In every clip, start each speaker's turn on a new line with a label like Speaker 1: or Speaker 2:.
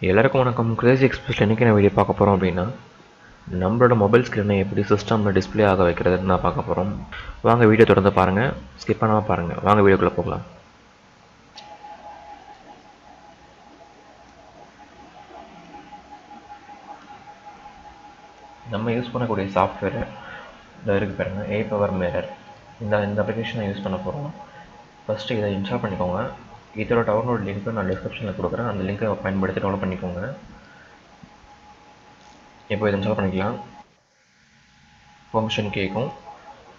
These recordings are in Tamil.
Speaker 1: எல்லாருக்கும் வணக்கம். கிரேசி எக்ஸ்பிரஸ் இன்றைக்கி நான் வீடியோ பார்க்க போகிறோம் அப்படின்னா நம்மளோட மொபைல் ஸ்க்ரீனை எப்படி சிஸ்டமில் டிஸ்பிளே ஆக வைக்கிறதுன்னு நான் பார்க்க போகிறோம். வாங்க வீடியோ தொடர்ந்து பாருங்கள், ஸ்கிப் பண்ணாமல் பாருங்கள். வாங்க வீடியோக்குள்ளே போகலாம். நம்ம யூஸ் பண்ணக்கூடிய சாஃப்ட்வேர் இதில் இருக்குது பாருங்கள், ஏ பவர் மிரர். இந்த அப்ளிகேஷனை யூஸ் பண்ண போகிறோம். ஃபஸ்ட்டு இதை இன்ஸ்டால் பண்ணிக்கோங்க. இதோட டவுன்லோட் லிங்க்கு நான் டிஸ்கிரிப்ஷனில் கொடுக்குறேன். அந்த லிங்கை பயன்படுத்தி டவுன்லோட் பண்ணிக்கோங்க. இப்போ இதை இன்ஸ்டால் பண்ணிக்கலாம். ஃபங்க்ஷன் கேட்கும்,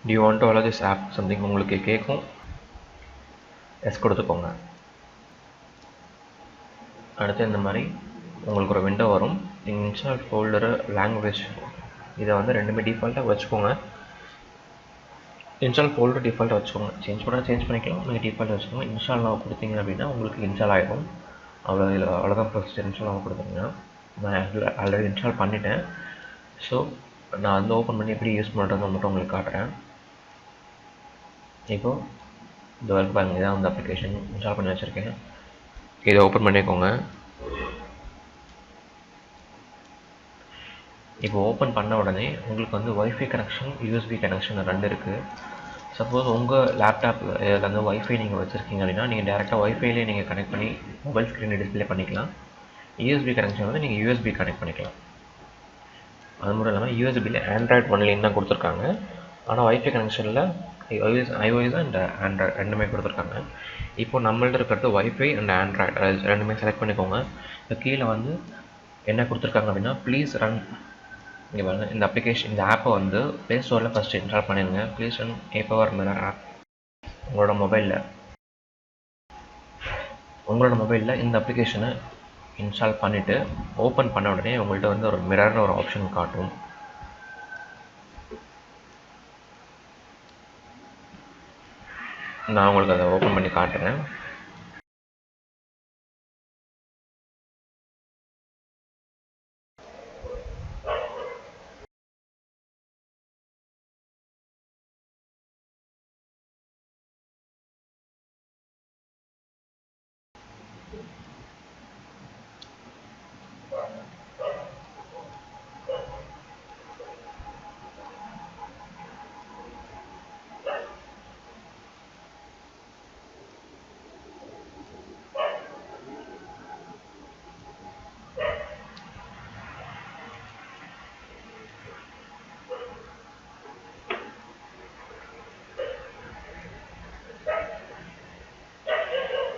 Speaker 1: do you want to allow this app something உங்களுக்கு கேட்கும். எஸ் கொடுத்துக்கோங்க. அடுத்து இந்த மாதிரி உங்களுக்கு ஒரு விண்டோ வரும். நீங்கள் இன்ஸ்டால் ஃபோல்டரு லாங்குவேஜ் இதை வந்து ரெண்டுமே டிஃபால்ட்டாக வச்சுக்கோங்க. இன்ஸ்டால் ஃபோல்டர் டிஃபால்ட்டாக வச்சுக்கோங்க. சேஞ்ச் பண்ணிக்கலாம். நீங்கள் டிஃபால்ட்டாக வச்சுக்கோங்க. இன்ஸ்டால் நான் கொடுத்தீங்க அப்படின்னா உங்களுக்கு இன்ஸ்டால் ஆகிடும். அவ்வளோதான் ப்ரொசீஜர். இன்ஸ்டால் நான் கொடுத்தீங்கன்னா நான் ஆல்ரெடி இன்ஸ்டால் பண்ணிட்டேன். ஸோ நான் வந்து ஓப்பன் பண்ணி எப்படி யூஸ் பண்ணுறதுன்னு மட்டும் உங்களுக்கு காட்டுறேன். இப்போது இந்த ஒர்க் பாருங்கள், இதான் வந்து அப்ளிகேஷன் இன்ஸ்டால் பண்ணி வச்சுருக்கேன். இதை ஓப்பன் பண்ணிக்கோங்க. இப்போ ஓப்பன் பண்ண உடனே உங்களுக்கு வந்து ஒய்ஃபை கனெக்ஷன், யூஎஸ்பி கனெக்ஷன் ரெண்டு இருக்குது. சப்போஸ் உங்கள் லேப்டாப் இதில் வந்து ஒய்ஃபை நீங்கள் வச்சுருக்கீங்க அப்படின்னா நீங்கள் டேரெக்டாக ஒய்ஃபைலேயே நீங்கள் கனெக்ட் பண்ணி மொபைல் ஸ்க்ரீனை டிஸ்பிளே பண்ணிக்கலாம். யூஎஸ்பி கனெக்ஷன் வந்து நீங்கள் யூஎஸ்பி கனெக்ட் பண்ணிக்கலாம். அது மட்டும் இல்லாமல் யூஎஸ்பியில் ஆண்ட்ராய்ட் ஒன்லைன் தான் கொடுத்துருக்காங்க. ஆனால் ஒய்ஃபை கனெக்ஷனில் ஐஓஎஸ் அண்ட் ஆண்ட்ராய்ட் ரெண்டுமே கொடுத்துருக்காங்க. இப்போ நம்மள்ட்ட இருக்கிறது ஒய்ஃபை அண்ட் ஆண்ட்ராய்ட் ரெண்டுமே செலக்ட் பண்ணிக்கோங்க. இப்போ கீழே வந்து என்ன கொடுத்துருக்காங்க அப்படின்னா ப்ளீஸ் ரன். இங்கே பாருங்கள், இந்த அப்ளிகேஷன் இந்த ஆப்பை வந்து ப்ளே ஸ்டோரில் ஃபஸ்ட்டு இன்ஸ்டால் பண்ணிடுங்க. Please run a power mirror app. உங்களோட மொபைலில் இந்த அப்ளிகேஷனை இன்ஸ்டால் பண்ணிவிட்டு ஓப்பன் பண்ண உடனே உங்கள்கிட்ட வந்து ஒரு மிரர்னு ஒரு ஆப்ஷன் காட்டும். நான் உங்களுக்கு அதை ஓப்பன் பண்ணி காட்டுறேன்.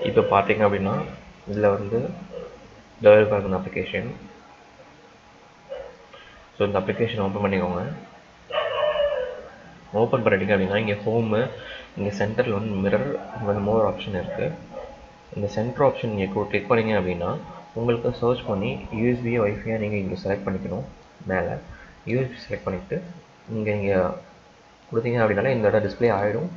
Speaker 1: இப்போ பார்த்தீங்க அப்படின்னா இதில் வந்து டெவலப் ஆகுன அப்ளிகேஷன். ஸோ இந்த அப்ளிகேஷன் ஓப்பன் பண்ணிக்கோங்க. ஓப்பன் பண்ணிட்டீங்க அப்படின்னா இங்கே ஹோமு, இங்கே சென்டரில் வந்து மிரர், இங்கே வந்து மோர் ஆப்ஷன் இருக்குது. இந்த சென்டர் ஆப்ஷன் நீங்கள் கிளிக் பண்ணிங்க அப்படின்னா உங்களுக்கு சர்ச் பண்ணி யூஎஸ்பியை ஒய்ஃபையாக நீங்கள் இங்கே செலக்ட் பண்ணிக்கணும். மேலே யூஎஸ்பி செலக்ட் பண்ணிவிட்டு இங்கே கொடுத்தீங்க அப்படின்னாலே இந்த இடம் டிஸ்பிளே ஆகிடும்.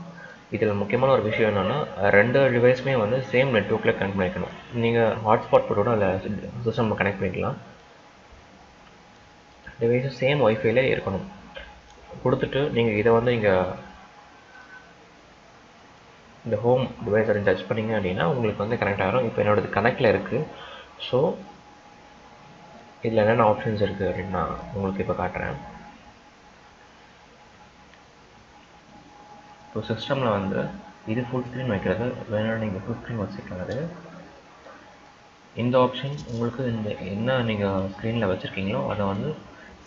Speaker 1: இதில் முக்கியமான ஒரு விஷயம் என்னென்னா ரெண்டு டிவைஸுமே வந்து சேம் நெட்வொர்க்கில் கனெக்ட் பண்ணிக்கணும். நீங்கள் ஹாட்ஸ்பாட் போட்டோட அதில் சிஸ்டமில் கனெக்ட் பண்ணிக்கலாம். டிவைஸும் சேம் ஒய்ஃபைலே இருக்கணும். கொடுத்துட்டு நீங்கள் இதை வந்து இங்கே இந்த ஹோம் டிவைஸை டச் பண்ணிங்க அப்படின்னா உங்களுக்கு வந்து கனெக்ட் ஆகிடும். இப்போ என்னோடது கனெக்டில் இருக்குது. ஸோ இதில் என்னென்ன ஆப்ஷன்ஸ் இருக்குது அப்படின்னு நான் உங்களுக்கு இப்போ காட்டுறேன். இப்போ சிஸ்டமில் வந்து இது ஃபுல் ஸ்க்ரீன் வைக்கிறது வேணால் நீங்கள் ஃபுல் ஸ்க்ரீன் வச்சுக்கலாம். அது இந்த ஆப்ஷன் உங்களுக்கு இந்த என்ன நீங்கள் ஸ்க்ரீனில் வச்சுருக்கீங்களோ அதை வந்து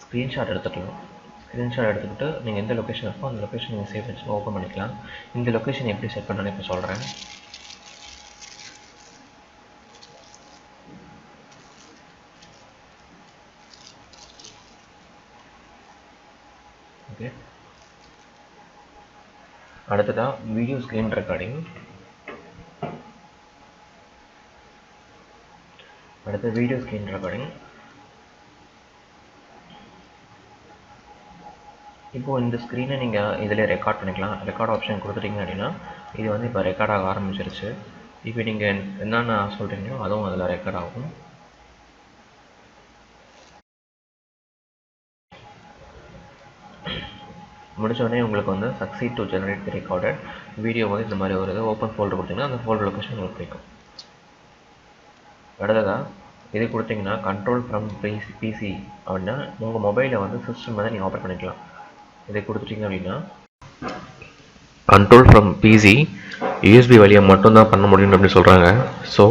Speaker 1: ஸ்க்ரீன்ஷாட் எடுத்துக்கலாம். ஸ்க்ரீன்ஷாட் எடுத்துக்கிட்டு நீங்கள் எந்த லொக்கேஷன் இருக்கோ அந்த லொக்கேஷன் நீங்கள் சேவ் வச்சு ஓப்பன் பண்ணிக்கலாம். இந்த லொக்கேஷன் எப்படி செட் பண்ணணும்னு இப்போ சொல்கிறேன். ஓகே, அடுத்ததாக வீடியோ ஸ்க்ரீன் ரெக்கார்டிங். இப்போது இந்த ஸ்க்ரீனை நீங்கள் இதில் ரெக்கார்ட் பண்ணிக்கலாம். ரெக்கார்ட் ஆப்ஷன் கொடுத்துட்டிங்க அப்படின்னா இது வந்து இப்போ ரெக்கார்ட் ஆக ஆரம்பிச்சிருச்சு. இப்போ நீங்கள் என்னென்ன சொல்கிறீங்களோ அதுவும் அதில் ரெக்கார்ட் ஆகும். முடிச்சோடனே உங்களுக்கு வந்து succeed to generate the recorded video வந்து இந்த மாதிரி வருது. ஓப்பன் ஃபோல்டர் கொடுத்தீங்கன்னா அந்த ஃபோல்டர் லொக்கேஷன் உங்களுக்கு கிடைக்கும். அடுத்ததாக இது கொடுத்தீங்கன்னா கண்ட்ரோல் ஃப்ரம் பிசி அப்படின்னா உங்கள் மொபைலை வந்து சிஸ்டம் வந்து நீங்கள் ஆப்ரேட் பண்ணிக்கலாம். இதை கொடுத்துட்டீங்க அப்படின்னா கண்ட்ரோல் ஃப்ரம் பிசி யூஎஸ்பி வழியாக மட்டும்தான் பண்ண முடியும் அப்படின்னு சொல்கிறாங்க. ஸோ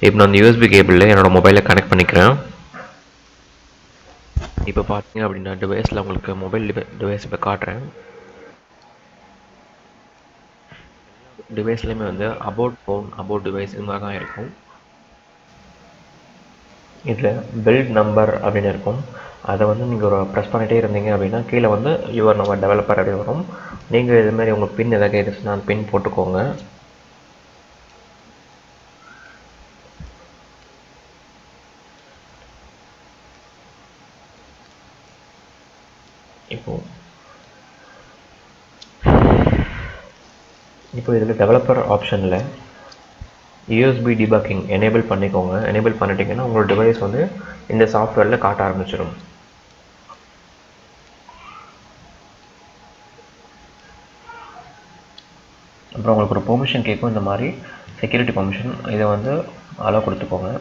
Speaker 1: இப்போ நான் அந்த யூஎஸ்பி கேபிளில் என்னோடய மொபைலை கனெக்ட் பண்ணிக்கிறேன். இப்போ பார்த்தீங்க அப்படின்னா டிவைஸில் உங்களுக்கு மொபைல் டிவைஸ் இப்போ காட்டுறேன். டிவைஸ்லேயுமே வந்து அபவுட் ஃபோன், அபவுட் டிவைஸ் இது மாதிரி தான் இருக்கும். இதில் பில்ட் நம்பர் அப்படின்னு இருக்கும். அதை வந்து நீங்கள் ஒரு ப்ரெஸ் பண்ணிகிட்டே இருந்தீங்க அப்படின்னா கீழே வந்து யுவர் நம்ம டெவலப்பர் அப்படி வரும். நீங்கள் இதுமாதிரி உங்கள் பின் எதாவது கேட்டுச்சுன்னா அந்த பின் போட்டுக்கோங்க. இப்போ இதில் டெவலப்பர் ஆப்ஷனில் யூஎஸ்பி டிபக்கிங் எனேபிள் பண்ணிக்கோங்க. எனேபிள் பண்ணிட்டீங்கன்னா உங்களோட டிவைஸ் வந்து இந்த சாஃப்ட்வேரில் காட்ட ஆரம்பிச்சிடும். அப்புறம் உங்களுக்கு ஒரு பெர்மிஷன் கேட்கும், இந்த மாதிரி செக்யூரிட்டி பெர்மிஷன். இதை வந்து அலோவ் கொடுத்துக்கோங்க.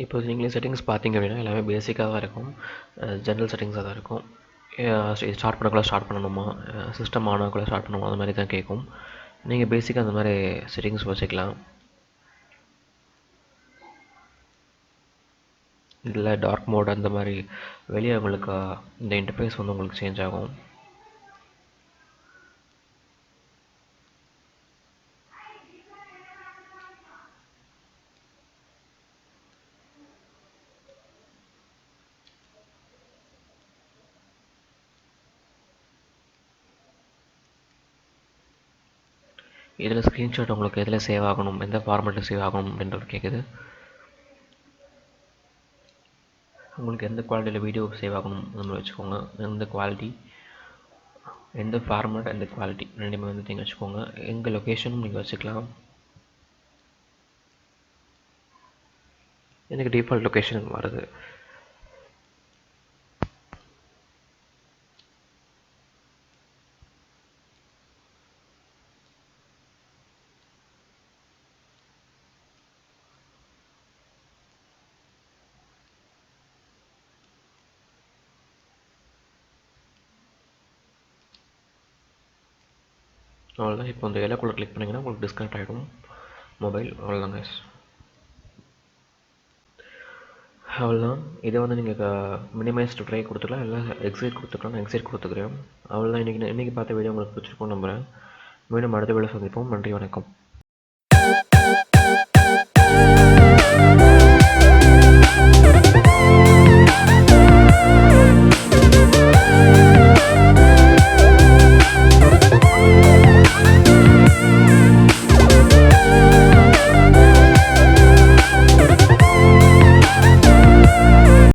Speaker 1: இப்போ நீங்களே செட்டிங்ஸ் பார்த்தீங்க அப்படின்னா எல்லாமே பேசிக்காக தான் இருக்கும். ஜென்ரல் செட்டிங்ஸாக தான் இருக்கும். ஸ்டார்ட் பண்ணக்குள்ள ஸ்டார்ட் பண்ணணுமா, சிஸ்டம் ஆன் ஆகக்குள்ள ஸ்டார்ட் பண்ணணுமா, அந்த மாதிரி தான் கேட்கும். நீங்கள் பேசிக்காக அந்த மாதிரி செட்டிங்ஸ் வச்சுக்கலாம். இதில் டார்க் மோட் அந்த மாதிரி வெளியே உங்களுக்கு இந்த இன்டர்ஃபேஸ் வந்து உங்களுக்கு சேஞ்ச் ஆகும். இதில் ஸ்க்ரீன்ஷாட் உங்களுக்கு எதில் சேவ் ஆகணும், எந்த ஃபார்மேட்டில் சேவ் ஆகணும் அப்படின்றது கேட்குது. உங்களுக்கு எந்த குவாலிட்டியில் வீடியோ சேவ் ஆகணும் அந்த மாதிரி வச்சுக்கோங்க. எந்த குவாலிட்டி, எந்த ஃபார்மேட், எந்த குவாலிட்டி ரெண்டுமே வந்து நீங்கள் வச்சுக்கோங்க. எங்கள் லொக்கேஷனும் நீங்கள் வச்சுக்கலாம். எனக்கு டிஃபால்ட் லொக்கேஷன் வருது. அவ்வளோதான். இப்போ அந்த எல்லோக்குள்ளே கிளிக் பண்ணிங்கன்னா உங்களுக்கு டிஸ்கனெக்ட் ஆகிடும் மொபைல். அவ்வளோதாங்க. அவ்வளோதான். இதை வந்து நீங்கள் மினிமைஸ் டு ட்ரை கொடுத்துக்கலாம், இல்லை எக்ஸைட் கொடுத்துக்கலாம். நான் எக்ஸைட் கொடுத்துக்கிறேன். அவ்வளோதான். இன்றைக்கி பார்த்த வீடியோ உங்களுக்கு பிடிச்சிருக்கோம் நம்புகிறேன். மீண்டும் அடுத்த வீடியோ சந்திப்போம். நன்றி, வணக்கம்.